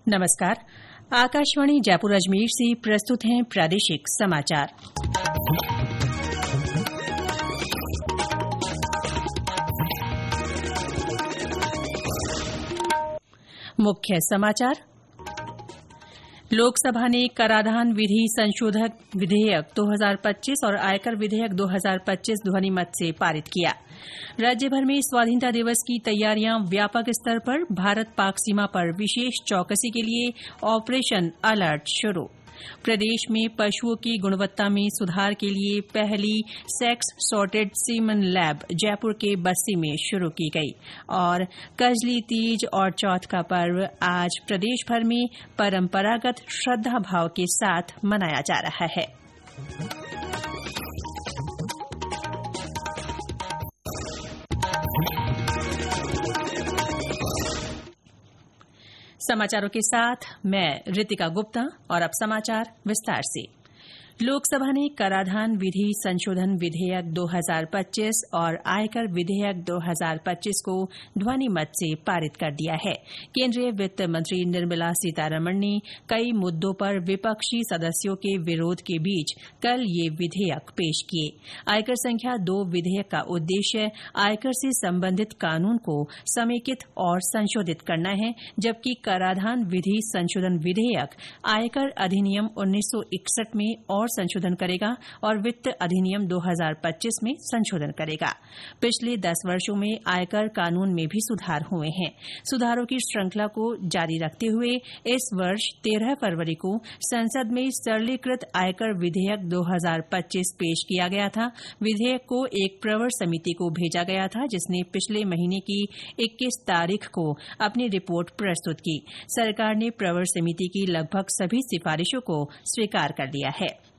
नमस्कार। आकाशवाणी जयपुर अजमेर से प्रस्तुत हैं प्रादेशिक समाचार। मुख्य समाचार। लोकसभा ने कराधान विधि संशोधक विधेयक 2025 और आयकर विधेयक 2025 ध्वनिमत से पारित किया। राज्य भर में स्वाधीनता दिवस की तैयारियां व्यापक स्तर पर। भारत पाक सीमा पर विशेष चौकसी के लिए ऑपरेशन अलर्ट शुरू। प्रदेश में पशुओं की गुणवत्ता में सुधार के लिए पहली sex sorted semen lab Jaipur के बस्सी में शुरू की गई। और कजली तीज और चौथ का पर्व आज प्रदेश भर में परंपरागत श्रद्धा भाव के साथ मनाया जा रहा है। समाचारों के साथ मैं रितिका गुप्ता। और अब समाचार विस्तार से। लोकसभा ने कराधान विधि संशोधन विधेयक 2025 और आयकर विधेयक 2025 को ध्वनिमत से पारित कर दिया है। केंद्रीय वित्त मंत्री निर्मला सीतारमण ने कई मुद्दों पर विपक्षी सदस्यों के विरोध के बीच कल ये विधेयक पेश किए। आयकर संख्या 2 विधेयक का उद्देश्य आयकर से संबंधित कानून को समेकित और संशोधित करना है, जबकि कराधान विधि संशोधन विधेयक आयकर अधिनियम 1961 में और संशोधन करेगा और वित्त अधिनियम 2025 में संशोधन करेगा। पिछले 10 वर्षों में आयकर कानून में भी सुधार हुए हैं। सुधारों की श्रृंखला को जारी रखते हुए इस वर्ष 13 फरवरी को संसद में सरलीकृत आयकर विधेयक 2025 पेश किया गया था। विधेयक को एक प्रवर समिति को भेजा गया था, जिसने पिछले महीने की 21 तारीख को अपनी रिपोर्ट प्रस्तुत की। सरकार ने प्रवर समिति की लगभग सभी सिफारिशों को स्वीकार कर लिया है।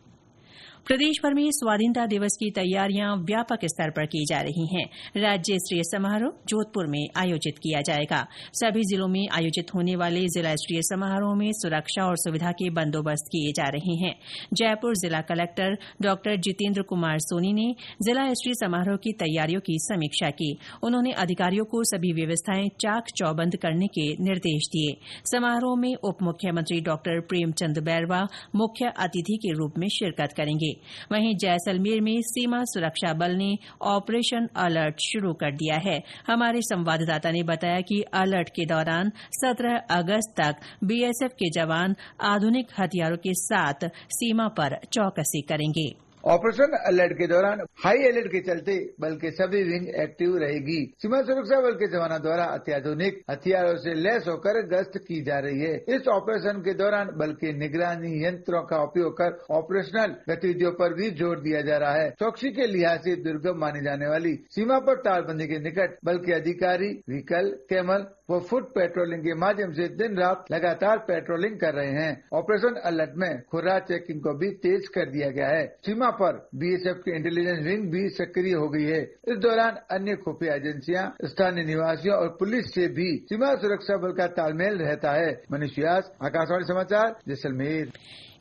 प्रदेश भर में स्वाधीनता दिवस की तैयारियां व्यापक स्तर पर की जा रही हैं। राज्य स्तरीय समारोह जोधपुर में आयोजित किया जाएगा। सभी जिलों में आयोजित होने वाले जिला स्तरीय समारोह में सुरक्षा और सुविधा के बंदोबस्त किए जा रहे हैं। जयपुर जिला कलेक्टर डॉ जितेंद्र कुमार सोनी ने जिला स्तरीय समारोह की तैयारियों की समीक्षा की। उन्होंने अधिकारियों को सभी व्यवस्थाएं चाक चौबंद करने के निर्देश दिए। समारोह में उप मुख्यमंत्री डॉ प्रेमचंद बैरवा मुख्य अतिथि के रूप में शिरकत करेंगे। वहीं जैसलमेर में सीमा सुरक्षा बल ने ऑपरेशन अलर्ट शुरू कर दिया है। हमारे संवाददाता ने बताया कि अलर्ट के दौरान 17 अगस्त तक बीएसएफ के जवान आधुनिक हथियारों के साथ सीमा पर चौकसी करेंगे। ऑपरेशन अलर्ट के दौरान हाई अलर्ट के चलते बल के सभी विंग एक्टिव रहेगी। सीमा सुरक्षा बल के जवानों द्वारा अत्याधुनिक हथियारों से लैस होकर गश्त की जा रही है। इस ऑपरेशन के दौरान बल के निगरानी यंत्रों का उपयोग कर ऑपरेशनल गतिविधियों पर भी जोर दिया जा रहा है। चौकसी के लिहाज से दुर्गम मानी जाने वाली सीमा पर तारबंदी के निकट बल के अधिकारी व्हीकल, कैमल व फुट पेट्रोलिंग के माध्यम से दिन रात लगातार पेट्रोलिंग कर रहे हैं। ऑपरेशन अलर्ट में खुर्रा चेकिंग को भी तेज कर दिया गया है। सीमा पर बीएसएफ की इंटेलिजेंस विंग भी सक्रिय हो गई है। इस दौरान अन्य खुफिया एजेंसियां, स्थानीय निवासियों और पुलिस से भी सीमा सुरक्षा बल का तालमेल रहता है। मनीष व्यास, आकाशवाणी समाचार, जैसलमेर।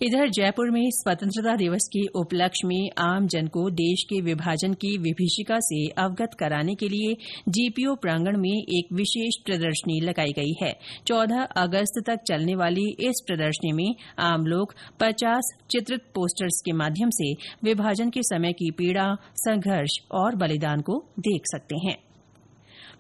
इधर जयपुर में स्वतंत्रता दिवस के उपलक्ष्य में आम जन को देश के विभाजन की विभीषिका से अवगत कराने के लिए जीपीओ प्रांगण में एक विशेष प्रदर्शनी लगाई गई है। 14 अगस्त तक चलने वाली इस प्रदर्शनी में आम लोग 50 चित्रित पोस्टर्स के माध्यम से विभाजन के समय की पीड़ा, संघर्ष और बलिदान को देख सकते हैं।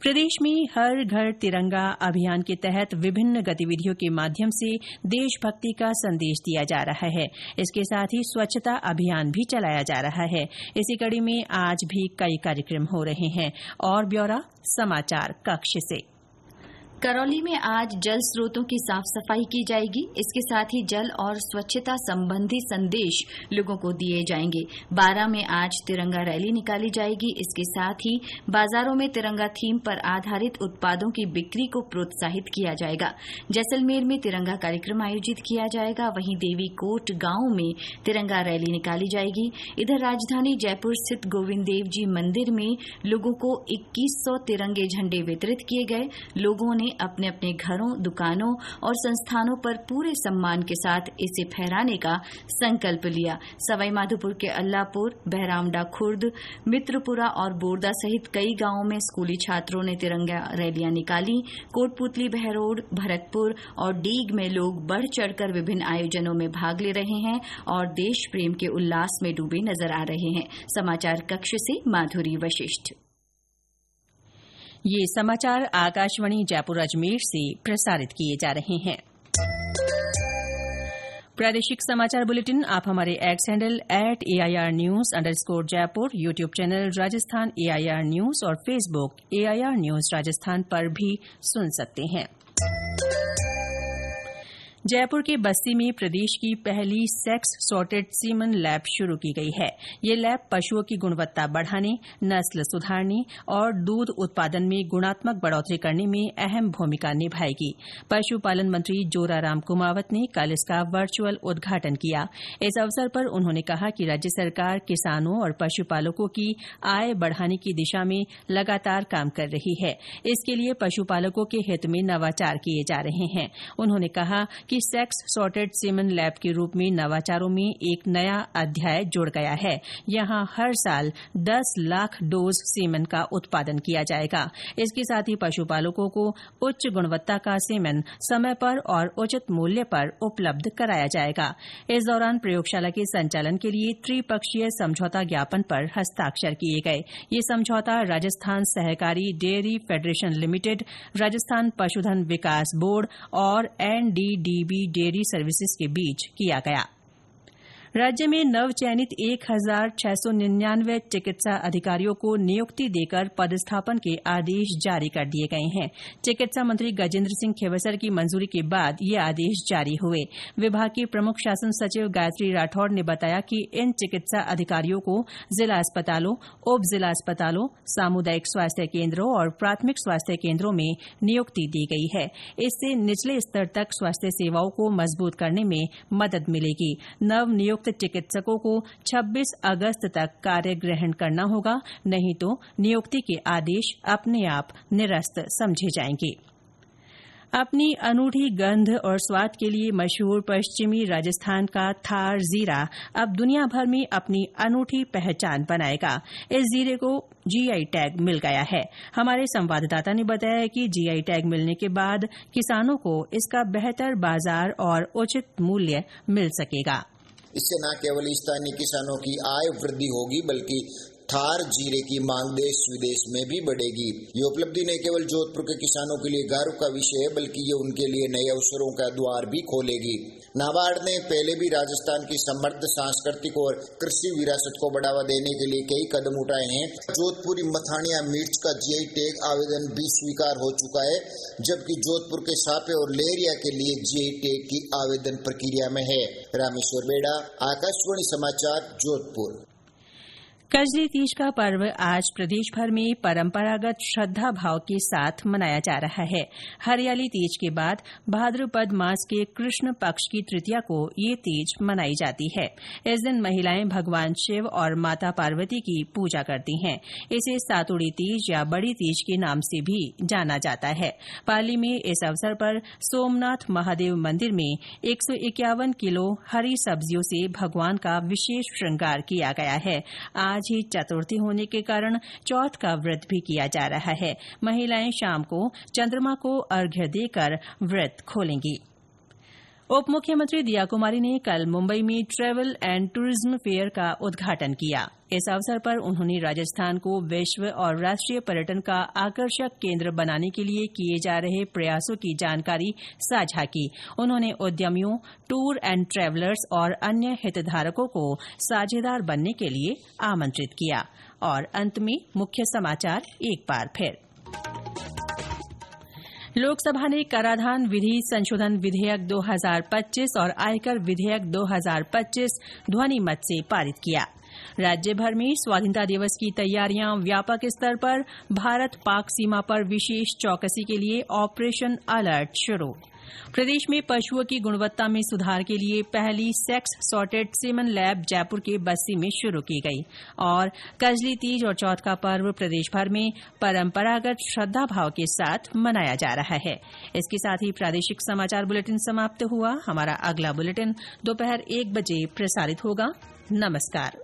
प्रदेश में हर घर तिरंगा अभियान के तहत विभिन्न गतिविधियों के माध्यम से देशभक्ति का संदेश दिया जा रहा है। इसके साथ ही स्वच्छता अभियान भी चलाया जा रहा है। इसी कड़ी में आज भी कई कार्यक्रम हो रहे हैं। और ब्यौरा समाचार कक्ष से। करौली में आज जल स्रोतों की साफ सफाई की जाएगी। इसके साथ ही जल और स्वच्छता संबंधी संदेश लोगों को दिए जाएंगे। 12 में आज तिरंगा रैली निकाली जाएगी। इसके साथ ही बाजारों में तिरंगा थीम पर आधारित उत्पादों की बिक्री को प्रोत्साहित किया जाएगा। जैसलमेर में तिरंगा कार्यक्रम आयोजित किया जाएगा। वहीं देवी कोट गांव में तिरंगा रैली निकाली जाएगी। इधर राजधानी जयपुर स्थित गोविंद देव जी मंदिर में लोगों को 2100 तिरंगे झंडे वितरित किए गए। लोगों ने अपने अपने घरों, दुकानों और संस्थानों पर पूरे सम्मान के साथ इसे फहराने का संकल्प लिया। सवाईमाधोपुर के अल्लापुर, बहरामडा खुर्द, मित्रपुरा और बोरदा सहित कई गांवों में स्कूली छात्रों ने तिरंगा रैलियां निकाली। कोटपुतली, बहरोड, भरतपुर और डीग में लोग बढ़ चढ़कर विभिन्न आयोजनों में भाग ले रहे हैं और देश प्रेम के उल्लास में डूबे नजर आ रहे हैं। समाचार कक्ष से माधुरी वशिष्ठ। ये समाचार आकाशवाणी जयपुर अजमेर से प्रसारित किए जा रहे हैं। प्रादेशिक समाचार बुलेटिन आप हमारे x handle @AIRnews_Jaipur, YouTube channel Rajasthan AIR news और फेसबुक AIR न्यूज राजस्थान पर भी सुन सकते हैं। जयपुर के बस्ती में प्रदेश की पहली सेक्स सॉर्टेड सीमन लैब शुरू की गई है। ये लैब पशुओं की गुणवत्ता बढ़ाने, नस्ल सुधारने और दूध उत्पादन में गुणात्मक बढ़ोतरी करने में अहम भूमिका निभाएगी। पशुपालन मंत्री जोराराम कुमावत ने कल इसका वर्चुअल उद्घाटन किया। इस अवसर पर उन्होंने कहा कि राज्य सरकार किसानों और पशुपालकों की आय बढ़ाने की दिशा में लगातार काम कर रही है। इसके लिए पशुपालकों के हित में नवाचार किए जा रहे हैं। उन्होंने कहा कि सेक्स सॉर्टेड सीमन लैब के रूप में नवाचारों में एक नया अध्याय जुड़ गया है। यहां हर साल 10 लाख डोज सीमन का उत्पादन किया जाएगा। इसके साथ ही पशुपालकों को उच्च गुणवत्ता का सीमन समय पर और उचित मूल्य पर उपलब्ध कराया जाएगा। इस दौरान प्रयोगशाला के संचालन के लिए त्रिपक्षीय समझौता ज्ञापन पर हस्ताक्षर किए गए। ये समझौता राजस्थान सहकारी डेयरी फेडरेशन लिमिटेड, राजस्थान पशुधन विकास बोर्ड और NDDB डेयरी सर्विसेज के बीच किया गया। राज्य में नवचयनित 1699 चिकित्सा अधिकारियों को नियुक्ति देकर पदस्थापन के आदेश जारी कर दिए गए हैं। चिकित्सा मंत्री गजेंद्र सिंह खेवसर की मंजूरी के बाद ये आदेश जारी हुए। विभाग की प्रमुख शासन सचिव गायत्री राठौड़ ने बताया कि इन चिकित्सा अधिकारियों को जिला अस्पतालों, उप जिला अस्पतालों, सामुदायिक स्वास्थ्य केन्द्रों और प्राथमिक स्वास्थ्य केन्द्रों में नियुक्ति दी गई है। इससे निचले स्तर तक स्वास्थ्य सेवाओं को मजबूत करने में मदद मिलेगी। नवनियुक्त चिकित्सकों को 26 अगस्त तक कार्य ग्रहण करना होगा, नहीं तो नियुक्ति के आदेश अपने आप निरस्त समझे जाएंगे। अपनी अनूठी गंध और स्वाद के लिए मशहूर पश्चिमी राजस्थान का थार जीरा अब दुनिया भर में अपनी अनूठी पहचान बनाएगा। इस जीरे को GI टैग मिल गया है। हमारे संवाददाता ने बताया कि GI टैग मिलने के बाद किसानों को इसका बेहतर बाजार और उचित मूल्य मिल सकेगा। इससे न केवल स्थानीय किसानों की आय वृद्धि होगी बल्कि थार जीरे की मांग देश विदेश में भी बढ़ेगी। ये उपलब्धि न केवल जोधपुर के किसानों के लिए गर्व का विषय है बल्कि ये उनके लिए नए अवसरों का द्वार भी खोलेगी। नाबार्ड ने पहले भी राजस्थान की समृद्ध सांस्कृतिक और कृषि विरासत को बढ़ावा देने के लिए कई कदम उठाए हैं। जोधपुरी मथानिया मिर्च का GI टैग आवेदन भी स्वीकार हो चुका है, जबकि जोधपुर के सापे और लेहरिया के लिए GI टैग की आवेदन प्रक्रिया में है। रामेश्वर बेड़ा, आकाशवाणी समाचार, जोधपुर। कजली तीज का पर्व आज प्रदेश भर में परंपरागत श्रद्धा भाव के साथ मनाया जा रहा है। हरियाली तीज के बाद भाद्रपद मास के कृष्ण पक्ष की तृतीया को ये तीज मनाई जाती है। इस दिन महिलाएं भगवान शिव और माता पार्वती की पूजा करती हैं। इसे सातुड़ी तीज या बड़ी तीज के नाम से भी जाना जाता है। पाली में इस अवसर पर सोमनाथ महादेव मंदिर में 151 किलो हरी सब्जियों से भगवान का विशेष श्रृंगार किया गया है। आज ही चतुर्थी होने के कारण चौथ का व्रत भी किया जा रहा है। महिलाएं शाम को चंद्रमा को अर्घ्य देकर व्रत खोलेंगी। उप मुख्यमंत्री दिया कुमारी ने कल मुंबई में ट्रैवल एंड टूरिज्म फेयर का उद्घाटन किया। इस अवसर पर उन्होंने राजस्थान को विश्व और राष्ट्रीय पर्यटन का आकर्षक केंद्र बनाने के लिए किए जा रहे प्रयासों की जानकारी साझा की। उन्होंने उद्यमियों, टूर एंड ट्रैवलर्स और अन्य हितधारकों को साझेदार बनने के लिए आमंत्रित किया। और अंत में मुख्य समाचार एक बार फिर। लोकसभा ने कराधान विधि संशोधन विधेयक 2025 और आयकर विधेयक 2025 ध्वनि मत से पारित किया। राज्य भर में स्वाधीनता दिवस की तैयारियां व्यापक स्तर पर। भारत पाक सीमा पर विशेष चौकसी के लिए ऑपरेशन अलर्ट शुरू। प्रदेश में पशुओं की गुणवत्ता में सुधार के लिए पहली sex sorted semen lab Jaipur के बस्सी में शुरू की गई। और कजली तीज और चौथ का पर्व प्रदेश भर में परंपरागत श्रद्धा भाव के साथ मनाया जा रहा है। इसके साथ ही प्रादेशिक समाचार बुलेटिन समाप्त हुआ। हमारा अगला बुलेटिन दोपहर 1 बजे प्रसारित होगा। नमस्कार।